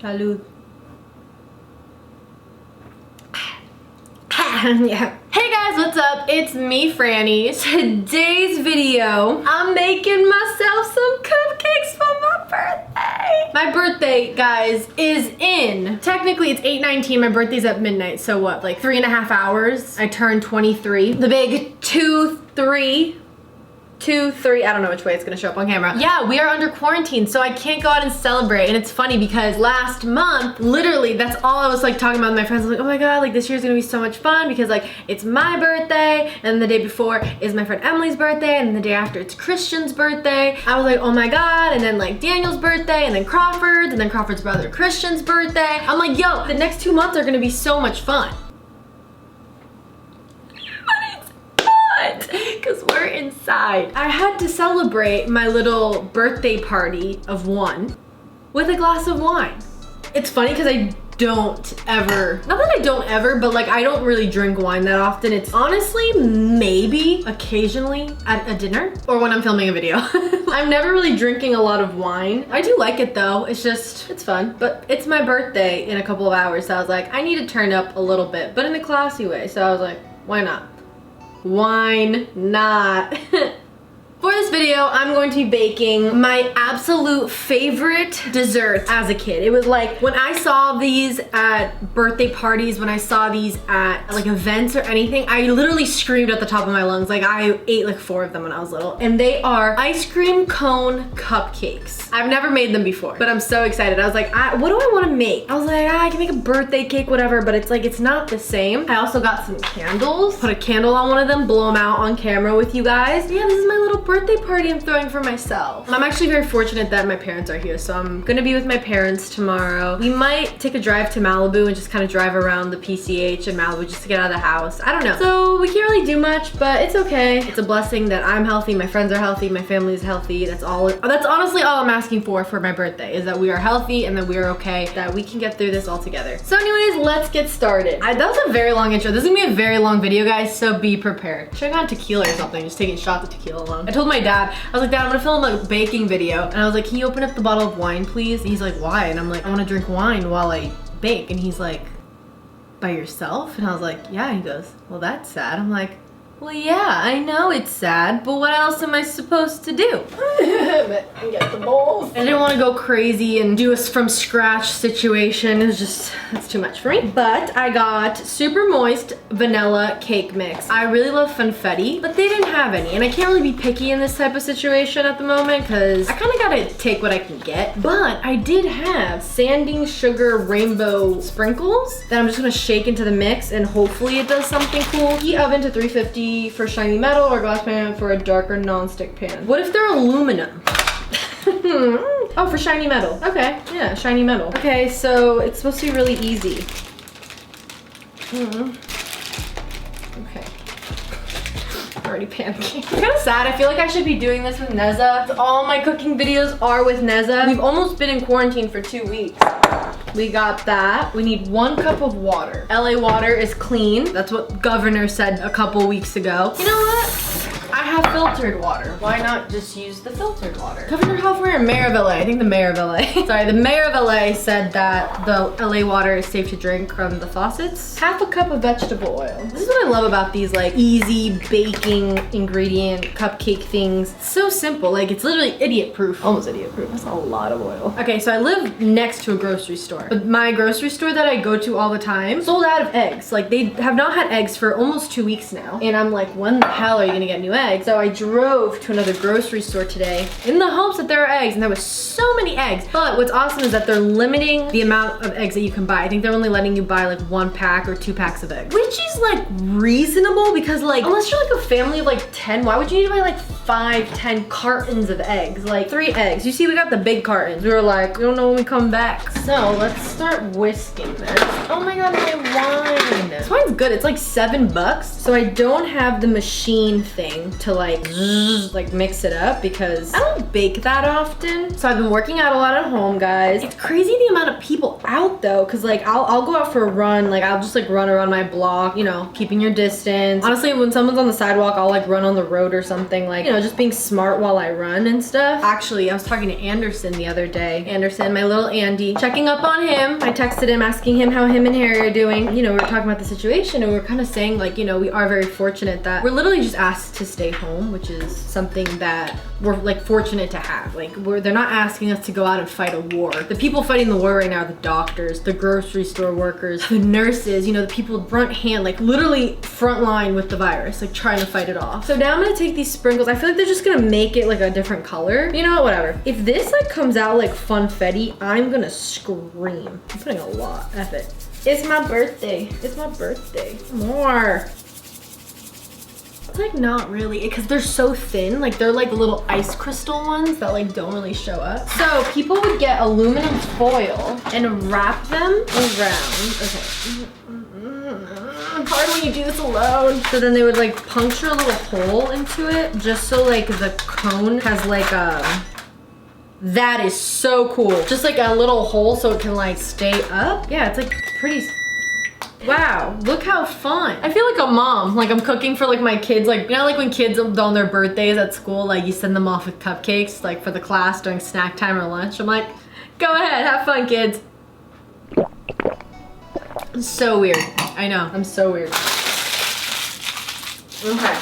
Salud. Yeah. Hey guys, what's up? It's me, Franny. Today's video, I'm making myself some cupcakes for my birthday. My birthday, guys, is technically it's 8/19, my birthday's at midnight, so what, like 3.5 hours? I turned 23. The big 2-3, I don't know which way it's gonna show up on camera. Yeah, we are under quarantine, so I can't go out and celebrate. And it's funny because last month, literally, that's all I was like talking about with my friends. I was like, oh my God, like this year's gonna be so much fun because like it's my birthday, and the day before is my friend Emily's birthday, and the day after it's Christian's birthday. I was like, oh my God, and then like Daniel's birthday, and then Crawford's, and then Crawford's brother Christian's birthday. I'm like, yo, the next 2 months are gonna be so much fun. Because we're inside. I had to celebrate my little birthday party of 1 with a glass of wine. It's funny because I don't ever, not that I don't ever, but like I don't really drink wine that often. It's honestly maybe occasionally at a dinner or when I'm filming a video. I'm never really drinking a lot of wine. I do like it though. It's just, it's fun. But it's my birthday in a couple of hours, so I was like, I need to turn up a little bit, but in a classy way. So I was like, why not? Why not? For this video, I'm going to be baking my absolute favorite dessert as a kid. It was like, when I saw these at birthday parties, when I saw these at like events or anything, I literally screamed at the top of my lungs. Like I ate like 4 of them when I was little. And they are ice cream cone cupcakes. I've never made them before, but I'm so excited. I was like, what do I want to make? I was like, I can make a birthday cake, whatever, but it's like, it's not the same. I also got some candles. Put a candle on one of them, blow them out on camera with you guys. Yeah, this is my little birthday party I'm throwing for myself. I'm actually very fortunate that my parents are here, so I'm gonna be with my parents tomorrow. We might take a drive to Malibu and just kind of drive around the PCH in Malibu just to get out of the house. I don't know. So we can't really do much, but it's okay. It's a blessing that I'm healthy, my friends are healthy, my family is healthy. That's honestly all I'm asking for my birthday, is that we are healthy and that we are okay, that we can get through this all together. So anyways, let's get started. That was a very long intro. This is gonna be a very long video, guys, so be prepared. Should have gone tequila or something, just taking shots of tequila alone. I told my dad, I was like, Dad, I'm gonna film a baking video. And I was like, can you open up the bottle of wine, please? And he's like, why? And I'm like, I wanna drink wine while I bake. And he's like, by yourself? And I was like, yeah. He goes, well, that's sad. I'm like, well, yeah, I know it's sad, but what else am I supposed to do? And get the bowls. I didn't want to go crazy and do a from scratch situation. It was just, that's too much for me. But I got super moist vanilla cake mix. I really love funfetti, but they didn't have any. And I can't really be picky in this type of situation at the moment because I kind of gotta take what I can get. But I did have sanding sugar rainbow sprinkles that I'm just gonna shake into the mix and hopefully it does something cool. Heat oven to 350 for shiny metal, or glass pan for a darker non-stick pan. What if they're aluminum? Oh, for shiny metal. Okay, yeah, shiny metal. Okay, so it's supposed to be really easy. Okay. Already panicking. I'm kind of sad. I feel like I should be doing this with Neza. All my cooking videos are with Neza. We've almost been in quarantine for 2 weeks. We got that. We need 1 cup of water. LA water is clean. That's what Governor said a couple weeks ago. You know what? I have filtered water. Why not just use the filtered water? Governor of California or Mayor of LA? I think the Mayor of LA. Sorry, the Mayor of LA said that the LA water is safe to drink from the faucets. 1/2 cup of vegetable oil. This is what I love about these like easy baking ingredient cupcake things. It's so simple. Like it's literally idiot proof. Almost idiot proof. That's a lot of oil. Okay, so I live next to a grocery store. But my grocery store that I go to all the time sold out of eggs. Like they have not had eggs for almost 2 weeks now. And I'm like, when the hell are you gonna get new eggs? So I drove to another grocery store today in the hopes that there are eggs, and there was so many eggs. But what's awesome is that they're limiting the amount of eggs that you can buy. I think they're only letting you buy like 1 pack or 2 packs of eggs, which is like reasonable because like, unless you're like a family of like 10, why would you need to buy like 5-10 cartons of eggs? Like 3 eggs. You see, we got the big cartons. We were like, we don't know when we come back. So let's start whisking this. Oh my God, my wine. This wine's good. It's like $7. So I don't have the machine thing to to like mix it up because I don't bake that often. So I've been working out a lot at home, guys. It's crazy the amount of people out though, cause like I'll go out for a run, like I'll just like run around my block, you know, keeping your distance. Honestly, when someone's on the sidewalk, I'll like run on the road or something, like, you know, just being smart while I run and stuff. Actually, I was talking to Anderson the other day. Anderson, my little Andy, checking up on him. I texted him asking him how him and Harry are doing. You know, we were talking about the situation and we were kind of saying like, you know, we are very fortunate that we're literally just asked to stay home, which is something that we're like fortunate to have. Like they're not asking us to go out and fight a war. The people fighting the war right now are the doctors, the grocery store workers, the nurses, you know, the people front hand, like literally front line with the virus, like trying to fight it off. So now I'm gonna take these sprinkles. I feel like they're just gonna make it like a different color. You know what, whatever. If this like comes out like funfetti, I'm gonna scream. I'm putting a lot, F it. It's my birthday. It's my birthday. More. Like not really, because they're so thin, like they're like little ice crystal ones that like don't really show up. So people would get aluminum foil and wrap them around. Okay. Hard when you do this alone. So then they would like puncture a little hole into it just so like the cone has like a, that is so cool. Just like a little hole so it can like stay up. Yeah, it's like pretty. Wow, look how fun. I feel like a mom, like I'm cooking for like my kids, like, you know, like when kids on their birthdays at school, like you send them off with cupcakes, like for the class during snack time or lunch. I'm like, go ahead, have fun, kids. It's so weird. I know, I'm so weird. Okay.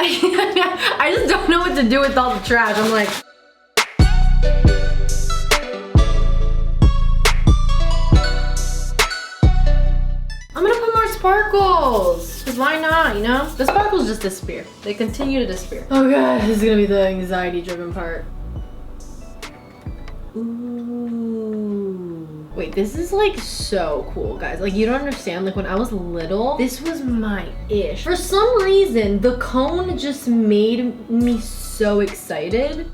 I just don't know what to do with all the trash. I'm like, I'm gonna put more sparkles, because why not, you know? The sparkles just disappear. They continue to disappear. Oh god, this is gonna be the anxiety-driven part. Ooh. Wait, this is like so cool, guys. Like you don't understand, like when I was little, this was my ish. For some reason, the cone just made me so excited.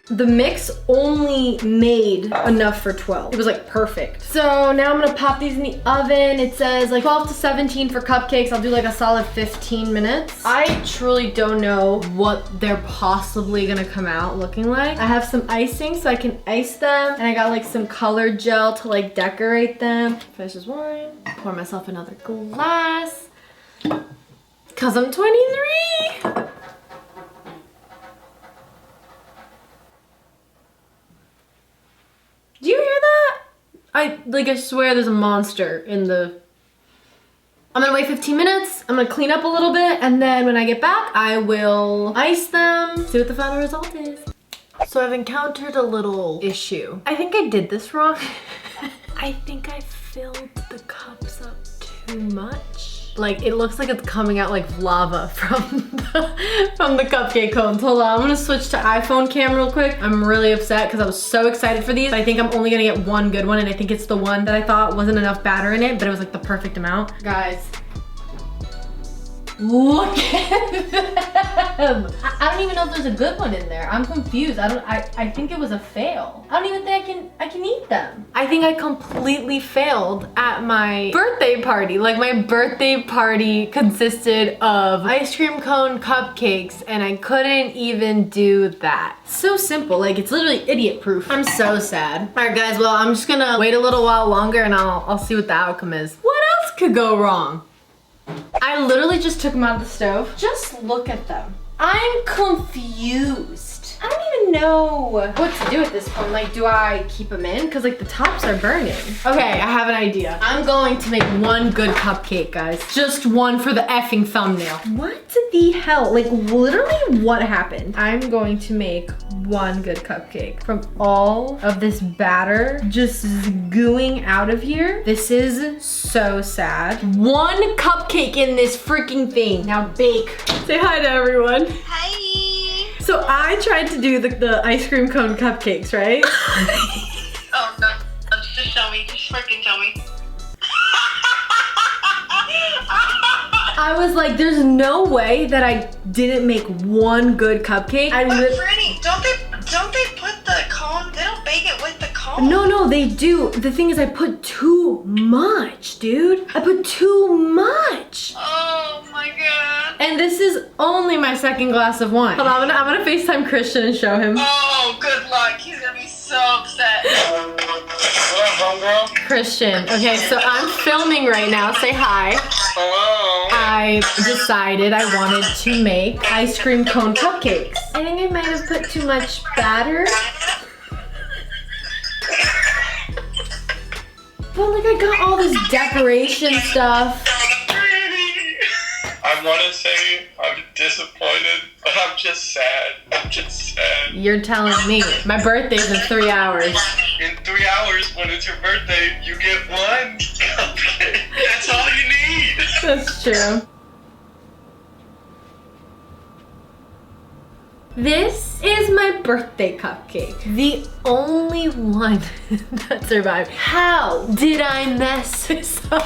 The mix only made enough for 12. It was like perfect. So now I'm gonna pop these in the oven. It says like 12 to 17 for cupcakes. I'll do like a solid 15 minutes. I truly don't know what they're possibly gonna come out looking like. I have some icing so I can ice them. And I got like some colored gel to like decorate them. Finish this wine. Pour myself another glass. Cause I'm 23. Do you hear that? I swear there's a monster in the... I'm gonna wait 15 minutes. I'm gonna clean up a little bit. And then when I get back, I will ice them. See what the final result is. So I've encountered a little issue. I think I did this wrong. I think I filled the cups up too much. Like it looks like it's coming out like lava from the cupcake cones. Hold on, I'm gonna switch to iPhone cam real quick. I'm really upset because I was so excited for these. I think I'm only gonna get one good one and I think it's the one that I thought wasn't enough batter in it, but it was like the perfect amount. Guys, look at them. I don't even know if there's a good one in there. I'm confused. I think it was a fail. I don't even think I can eat them. I think I completely failed at my birthday party. Like my birthday party consisted of ice cream cone cupcakes and I couldn't even do that. So simple, like it's literally idiot proof. I'm so sad. All right guys, well I'm just gonna wait a little while longer and I'll see what the outcome is. What else could go wrong? I literally just took them out of the stove. Just look at them. I'm confused. I don't even know what to do at this point. Like, do I keep them in? Because like the tops are burning. Okay, I have an idea. I'm going to make one good cupcake, guys. Just one for the effing thumbnail. What the hell? Like literally what happened? I'm going to make one good cupcake from all of this batter just gooing out of here. This is so sad. One cupcake in this freaking thing. Now bake. Say hi to everyone. Hi. So I tried to do the ice cream cone cupcakes, right? Oh no, just show me, just freaking show me. I was like, there's no way that I didn't make one good cupcake. But Franny, don't they put the cone, they don't bake bake it with the cone. No, they do. The thing is I put too much, dude. I put too much. Oh my god. And this is only my second glass of wine. Hold on, I'm gonna FaceTime Christian and show him. Oh, good luck. He's gonna be so upset. What up, homegirl? Christian, okay, so I'm filming right now. Say hi. Hello. I decided I wanted to make ice cream cone cupcakes. I think I might have put too much batter. But like I got all this decoration stuff. I want to say I'm disappointed, but I'm just sad. I'm just sad. You're telling me. My birthday's in 3 hours. In 3 hours, when it's your birthday, you get one cupcake. That's all you need. That's true. This is my birthday cupcake. The only one that survived. How did I mess this up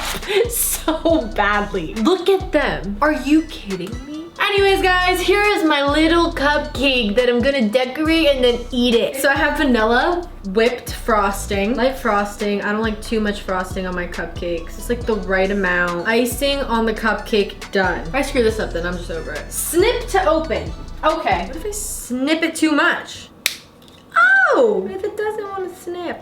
so badly? Look at them. Are you kidding me? Anyways, guys, here is my little cupcake that I'm gonna decorate and then eat it. So I have vanilla, whipped frosting, light frosting. I don't like too much frosting on my cupcakes. It's like the right amount. Icing on the cupcake, done. If I screw this up, then I'm just over it. Snip to open. Okay, what if I snip it too much? Oh, what if it doesn't want to snip?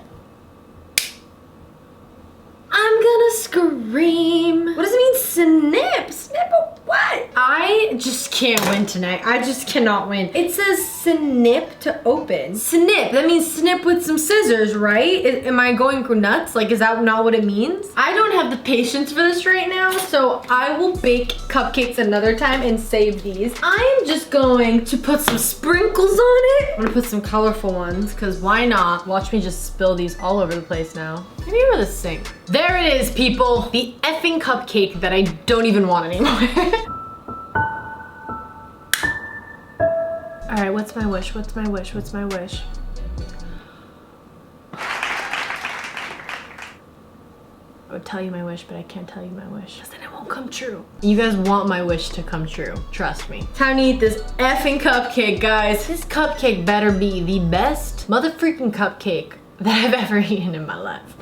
I'm gonna scream. What does it mean snip? Snip what? I just can't win tonight. I just cannot win. It says snip to open. Snip, that means snip with some scissors, right? Am I going nuts? Like, is that not what it means? I don't have the patience for this right now, so I will bake cupcakes another time and save these. I am just going to put some sprinkles on it. I'm gonna put some colorful ones, because why not? Watch me just spill these all over the place now. Maybe over the sink. There it is, people. The effing cupcake that I don't even want anymore. All right, what's my wish? What's my wish? What's my wish? I would tell you my wish, but I can't tell you my wish, because then it won't come true. You guys want my wish to come true. Trust me. Time to eat this effing cupcake, guys. This cupcake better be the best motherfreaking cupcake that I've ever eaten in my life.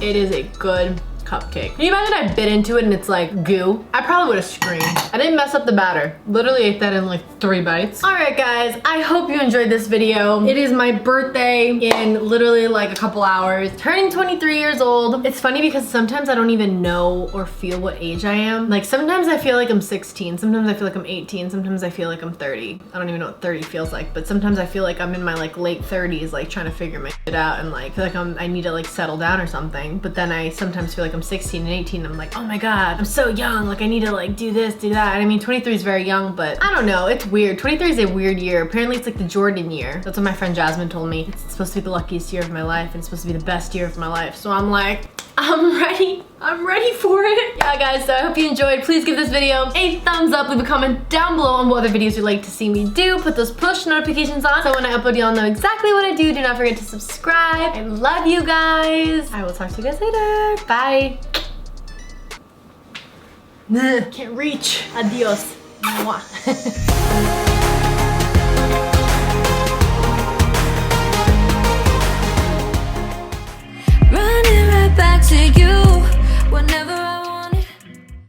It is a good cupcake. Can you imagine I bit into it and it's like goo? I probably would have screamed. I didn't mess up the batter. Literally ate that in like 3 bites. All right, guys, I hope you enjoyed this video. It is my birthday in literally like a couple hours. Turning 23 years old. It's funny because sometimes I don't even know or feel what age I am. Like sometimes I feel like I'm 16. Sometimes I feel like I'm 18. Sometimes I feel like I'm 30. I don't even know what 30 feels like, but sometimes I feel like I'm in my like late 30s, like trying to figure my shit out and like feel like I need to like settle down or something. But then I sometimes feel like I'm 16 and 18. I'm like, oh my God, I'm so young. Like I need to like do this, do that. And I mean, 23 is very young, but I don't know. It's weird. 23 is a weird year. Apparently it's like the Jordan year. That's what my friend Jasmine told me. It's supposed to be the luckiest year of my life and it's supposed to be the best year of my life. So I'm like, I'm ready. I'm ready for it. Yeah, guys, so I hope you enjoyed. Please give this video a thumbs up. Leave a comment down below on what other videos you'd like to see me do. Put those push notifications on so when I upload, y'all know exactly what I do. Do not forget to subscribe. I love you guys. I will talk to you guys later. Bye. Can't reach. Adios. Mwah.